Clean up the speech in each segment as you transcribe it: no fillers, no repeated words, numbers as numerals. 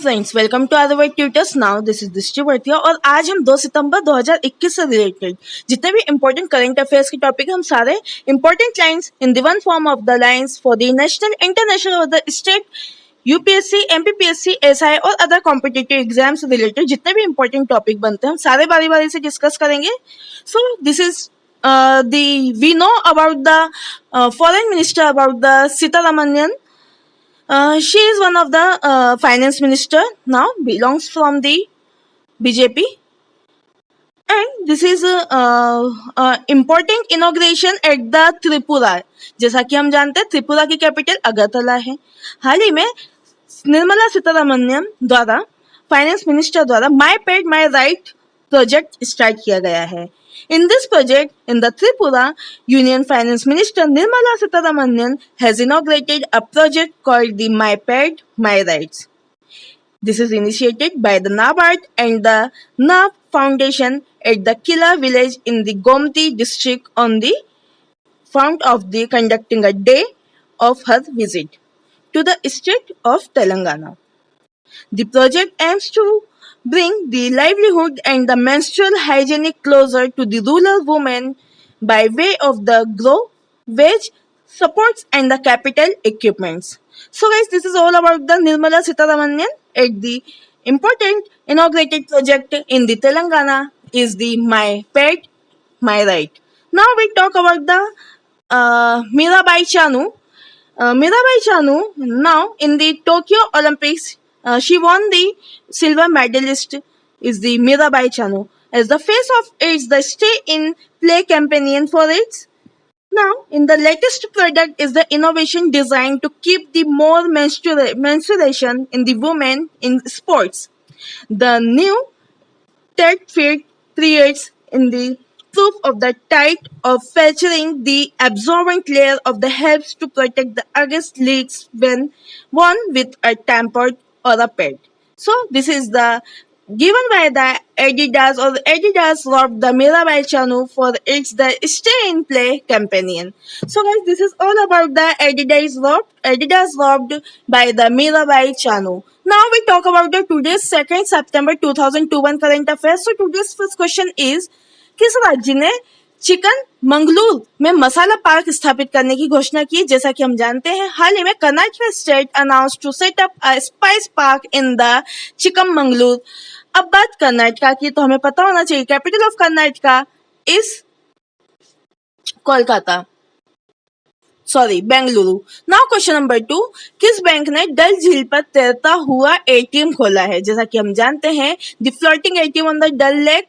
Friends, welcome to our tutors. Now this is Drishti Vartiya और आज हम 2 सितंबर 2021 से रिलेटेड जितने भी इंपॉर्टेंट करंट अफेयर्स के टॉपिक हम सारे important lines in the one form of the lines for the national, international और the state UPSC, MPPSC, SI और अदर कॉम्पिटिटिव एग्जाम से रिलेटेड जितने भी इंपॉर्टेंट टॉपिक बनते हैं हम सारे बारी बारी से डिस्कस करेंगे। So this is we know about the foreign minister, about the Sitaramanian. She is one of the finance minister now, belongs from the BJP, and this is important inauguration at the Tripura. जैसा कि हम जानते हैं त्रिपुरा की capital Agartala है। हाल ही में निर्मला सीतारमनियन द्वारा, फाइनेंस मिनिस्टर द्वारा माई paid my right project start किया गया है। In this project, in the Tripura, Union Finance Minister Nirmala Sitharaman has inaugurated a project called the My Pet, My Rights. This is initiated by the NABARD and the NAB Foundation at the Kila village in the Gomti district on the front of the conducting a day of her visit to the state of Telangana. The project aims to bring the livelihood and the menstrual hygiene closer to the rural women by way of the grow, wage, supports and the capital equipments. So guys, this is all about the Nirmala Sitharaman at the important inaugurated project in the Telangana is the My Pet, My Right. Now we talk about the Mirabai Chanu. Mirabai Chanu, now in the Tokyo Olympics, she won the silver medalist is the Mirabai Chanu as the face of its the Stay in Play campaign for its. Now, in the latest product is the innovation designed to keep the more menstruation in the women in sports. The new TED fit creates in the proof of the tight of featuring the absorbent layer of the helps to protect the against leaks when worn with a tampered or a pad. So this is the given by the Adidas, or Adidas robbed the Mirabai Chanu for its the Stay in Play campaign. So guys, this is all about the Adidas robbed by the Mirabai Chanu. Now we talk about the today's 2nd September 2021 current affairs. So today's first question is, किस राज्य ने chicken Mangalore में मसाला park स्थापित करने की घोषणा की? जैसा कि हम जानते हैं हाल ही में Karnataka state announce to set up a spice park in the Chikmagalur. अब बात कर्नाटक की, तो हमें पता होना चाहिए capital of Karnataka is Kolkata, sorry Bengaluru. Now question number 2, किस बैंक ने डल झील पर तैरता हुआ एटीएम खोला है? जैसा कि हम जानते हैं the floating ATM on the Dal lake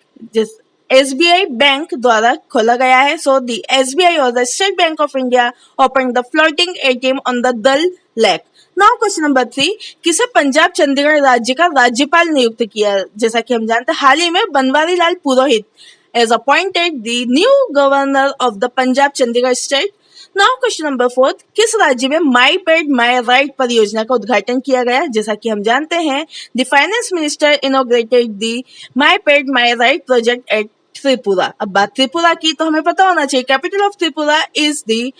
SBI bank द्वारा खोला गया है। सो द SBI और the state bank of India open the floating ATM on the Dal lake. Now question number 3, किसे पंजाब चंडीगढ़ राज्य का राज्यपाल नियुक्त किया? जैसा कि हम जानते हैं हाल ही में Banwari Lal Purohit as appointed the new governor of the Punjab Chandigarh state. Now question number 4, किस राज्य में माई पेड माई राइट परियोजना का उद्घाटन किया गया? जैसा कि हम जानते हैं the finance minister inaugurated the my paid my right project at Tripura. अब बात त्रिपुरा की, तो हमें पता होना चाहिए capital of Tripura is the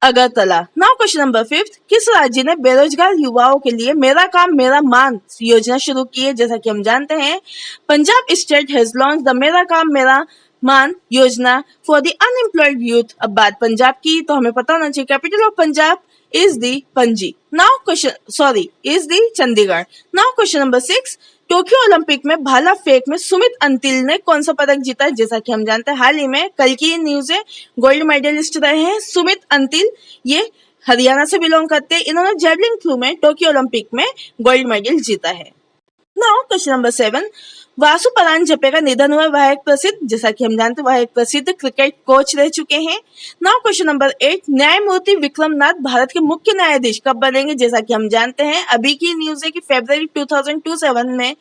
Agartala. Now question number 5, किस राज्य ने बेरोजगार युवाओं के लिए मेरा काम मेरा मान योजना शुरू की है? जैसा कि हम जानते हैं Punjab state has launch the मेरा काम मेरा मान योजना फॉर द अनएम्प्लॉयड यूथ। अब बात पंजाब की, तो हमें पता होना चाहिए capital of Punjab is the Panaji. Now question is the Chandigarh. Now question number 6, Tokyo olympic में भाला फेंक में सुमित अंतिल ने कौन सा पदक जीता? जैसा कि हम जानते हैं हाल ही में कल की न्यूज है, गोल्ड मेडलिस्ट रहे हैं सुमित अंतिल। ये हरियाणा से बिलोंग करते हैं। इन्होंने जेवलिन थ्रो में टोक्यो ओलंपिक में गोल्ड मेडल जीता है। Now question number 7, Vasu Paranjape का निधन हुआ। वह एक प्रसिद्ध, जैसा कि हम जानते हैं वह एक प्रसिद्ध क्रिकेट कोच रह चुके हैं। नाउ क्वेश्चन नंबर 8, न्यायमूर्ति विक्रमनाथ भारत के मुख्य न्यायाधीश कब बनेंगे? जैसा कि हम जानते हैं अभी की न्यूज है कि फरवरी 2027 में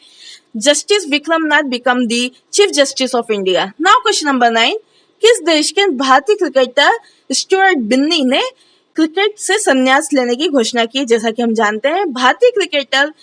justice Vikram Nath become the chief justice of India. Now question number 9, किस देश के भारतीय क्रिकेटर स्टुअर्ट बिन्नी ने क्रिकेट से संन्यास लेने की घोषणा की? जैसा कि हम जानते हैं भारतीय cricketer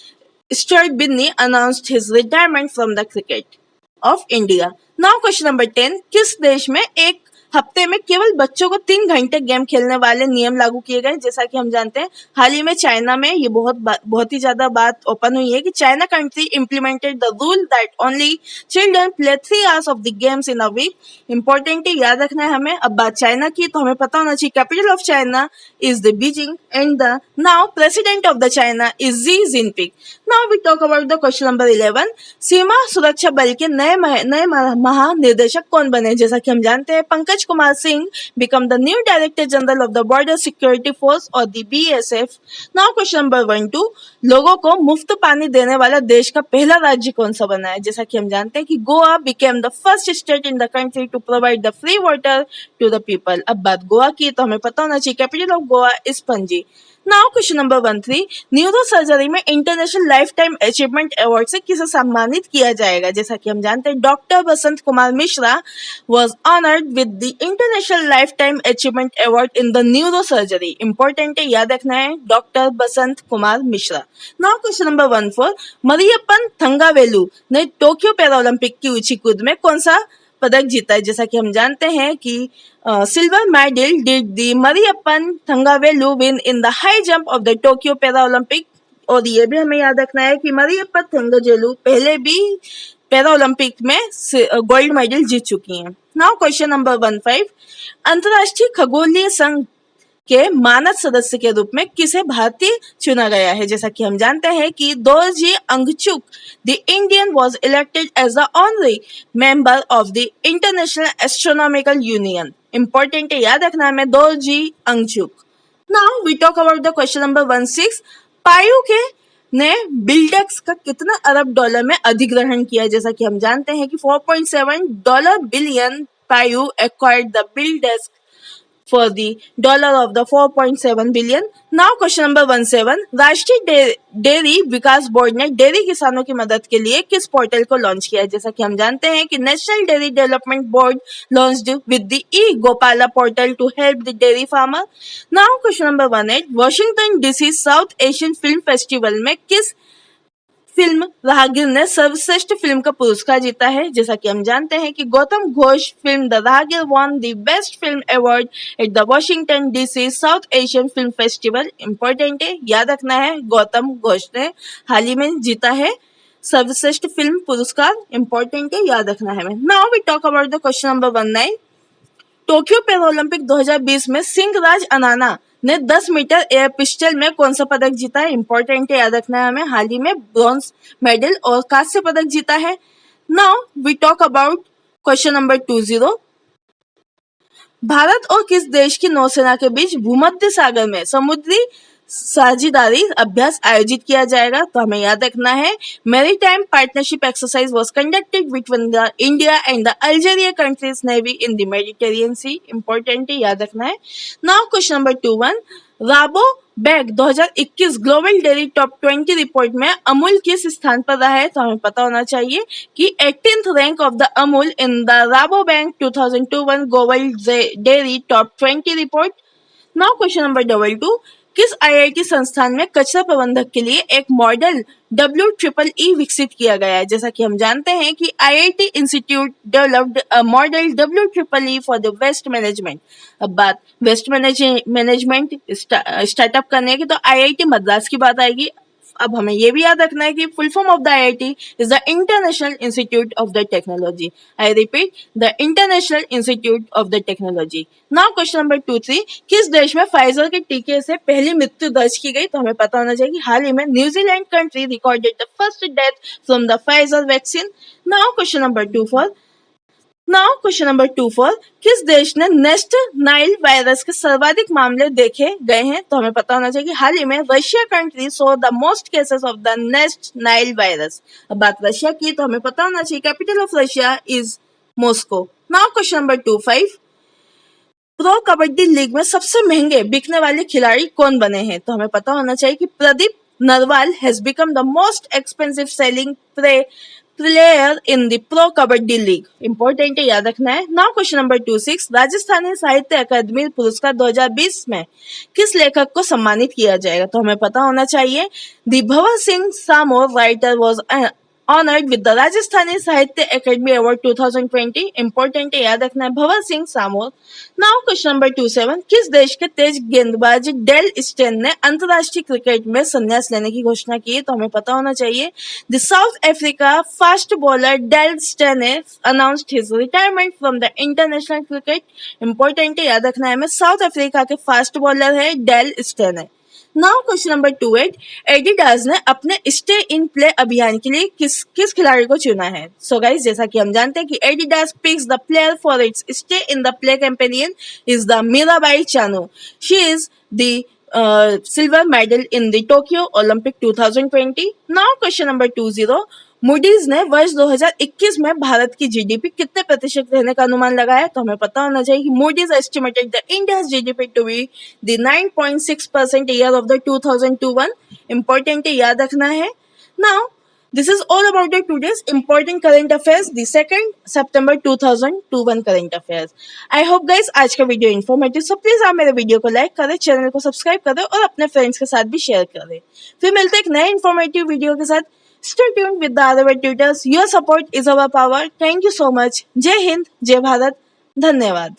Stuart Binney announced his retirement from the cricket of India. Now question number 10, किस देश में एक हफ्ते में केवल बच्चों को 3 घंटे गेम खेलने वाले नियम लागू किए गए। जैसा कि हम जानते हैं हाल ही में चाइना में ये बहुत ही ज्यादा बात ओपन हुई है कि China country implemented the rule that only children play 3 hours of the games in a week. Important है, याद रखना है हमें। अब बात चाइना की तो हमें पता होना चाहिए capital of China is the Beijing and the now president of the China is Xi Jinping. Now we talk about the question number 11। Seema Suraksha Bal के नए महानिदेशक कौन बने? जैसा कि हम जानते हैं Pankaj Kumar Singh become the new director general of the border security force और the BSF. Now question number 12। लोगों को मुफ्त पानी देने वाला देश का पहला राज्य कौन सा बना है? जैसा कि हम जानते हैं कि Goa became the first state in the country to provide the free water to the people. अब बात गोवा की तो हमें पता होना चाहिए capital of Goa is Panaji. Now question number 13। Neuro surgery में international life time achievement award से किसे सम्मानित किया जाएगा? जैसा कि हम जानते हैं doctor Basant Kumar Mishra was honored with the International Lifetime Achievement Award in the Neurosurgery. Important है, याद रखना है, doctor Basant Kumar Mishra. Now question number 14। Mariyappan Thangavelu ने टोक्यो पैरालंपिक की ऊंची कूद में कौन सा पदक जीता है? जैसा कि हम जानते हैं कि silver medal did the Mariyappan Thangavelu win in the high jump of the Tokyo Paralympic. और ये भी हमें याद रखना है कि मरियप्पन थंगावेलु पहले भी पैरा ओलंपिक में गोल्ड मेडल जीत चुकी हैं। Now question number 15। अंतर्राष्ट्रीय खगोलीय संघ के मानद सदस्य के रूप में किसे भारतीय चुना गया है? जैसा कि हम जानते हैं कि Dorji Angchuk the Indian was elected as the honorary member of the international astronomical union. Important है, याद रखना है Dorji Angchuk. Now we talk about the question number 16। पायु के ने बिल्डेक्स का कितना अरब डॉलर में अधिग्रहण किया? जैसा कि हम जानते हैं कि $4.7 billion PayU acquired the BillDesk for the dollar of the 4.7 billion. Now question number 17. राष्ट्रीय डेयरी विकास बोर्ड ने डेयरी किसानों की मदद के लिए किस पोर्टल को लॉन्च किया? जैसा कि हम जानते हैं कि national dairy development board launched with the e Gopala portal to help the dairy farmer. Now question number 18। Washington DC South Asian film festival में किस फिल्म राहगीर ने सर्वश्रेष्ठ फिल्म का पुरस्कार जीता है? जैसा कि हम जानते हैं कि गौतम घोष फिल्म द राहगीर won the best film award at the Washington DC South Asian film festival. Important है, याद रखना है, गौतम घोष ने हाल ही में जीता है सर्वश्रेष्ठ फिल्म पुरस्कार। इंपॉर्टेंट है, याद रखना है। Now we talk about the question number 19। Tokyo Paralympic 2020 में सिंह राज अनाना ने 10 मीटर एयर पिस्टल में कौन सा पदक जीता है? इंपॉर्टेंट है, याद रखना है हमें, हाल ही में ब्रॉन्ज मेडल और कांस्य पदक जीता है। Now we talk about question number 20। Bharat और किस देश की नौसेना के बीच भूमध्य सागर में समुद्री साझेदारी अभ्यास आयोजित किया जाएगा? तो हमें याद रखना है maritime partnership exercise was conducted between the India and the Algeria countries navy in the Mediterranean sea. Important है, याद रखना है। Now question number 21। Rabobank 2021 global dairy top 20 report में अमूल किस स्थान पर रहा है? तो हमें पता होना चाहिए कि 18th rank of the Amul in the राबो bank 2021 global dairy top 20 report. Now question number 22। किस आईआईटी संस्थान में कचरा प्रबंधक के लिए एक मॉडल WEEE विकसित किया गया है? जैसा कि हम जानते हैं कि IIT institute developed a model WEEE for the waste management. अब बात वेस्ट मैनेजमेंट स्टार्टअप करने की तो आईआईटी मद्रास की बात आएगी। अब हमें यह भी याद रखना है कि full form of the IIT is the international institute of the technology. I repeat, the international institute of the technology. Now question number 23। किस देश में फाइजर के टीके से पहली मृत्यु दर्ज की गई? तो हमें पता होना चाहिए कि हाल ही में New Zealand country recorded the first death from the Pfizer vaccine. Now question number 24। किस देश ने नेस्ट नाइल वायरस के सर्वाधिक मामले देखे गए हैं? तो हमें पता होना चाहिए कि हाल ही में Russia country so the most cases of the nest Nile virus. अब बात रशिया की तो हमें पता होना चाहिए capital of Russia is Moscow. Now question number 25। Pro kabaddi league में सबसे महंगे बिकने वाले खिलाड़ी कौन बने हैं? तो हमें पता होना चाहिए कि Pradeep Narwal has become the most expensive selling player in the pro kabaddi league. Important है, याद रखना है। Now question number 26। राजस्थानी साहित्य अकादमी पुरस्कार 2020 में किस लेखक को सम्मानित किया जाएगा? तो हमें पता होना चाहिए the Bhanwar Singh Samor writer was honoured with the Rajasthani Sahitya academy award 2020। Important है, याद रखना है। Bhanwar Singh Samor. Now question number 27, किस देश के तेज गेंदबाज डेल स्टेन ने अंतरराष्ट्रीय क्रिकेट में संन्यास लेने की घोषणा की? तो हमें पता होना चाहिए। The south Africa fast bowler Dale Steyn announced his retirement from the international cricket. Important है, याद रखना है। में साउथ अफ्रीका के फास्ट बॉलर है Dale Steyn. Now question number 28, Adidas ने अपने स्टे इन प्ले अभियान के लिए किस खिलाड़ी को चुना है? सो गाइस, जैसा कि हम जानते हैं कि Adidas picks the player for its stay in the play campaign is the Mirabai Chanu. She is the silver medal in the Tokyo Olympic 2020. Now question number 20, Moody's ने वर्ष 2021 में भारत की जीडीपी कितने प्रतिशत रहने का अनुमान लगाया? तो हमें पता होना चाहिए कि Moody's estimated the India's GDP to be the 9.6% year of the 2021। Important है, याद रखना है। Now this is all about the today's important current affairs, the 2 September 2021 current affairs. I hope guys आज का वीडियो इन्फॉर्मेटिव, सो प्लीज आप मेरे video को like करें, चैनल को सब्सक्राइब करें और अपने फ्रेंड्स के साथ भी शेयर करें। फिर मिलते हैं एक नए इन्फॉर्मेटिव वीडियो के साथ। Stay tuned with the other tutors. Your support is our power. Thank you so much. जय हिंद, जय भारत, धन्यवाद।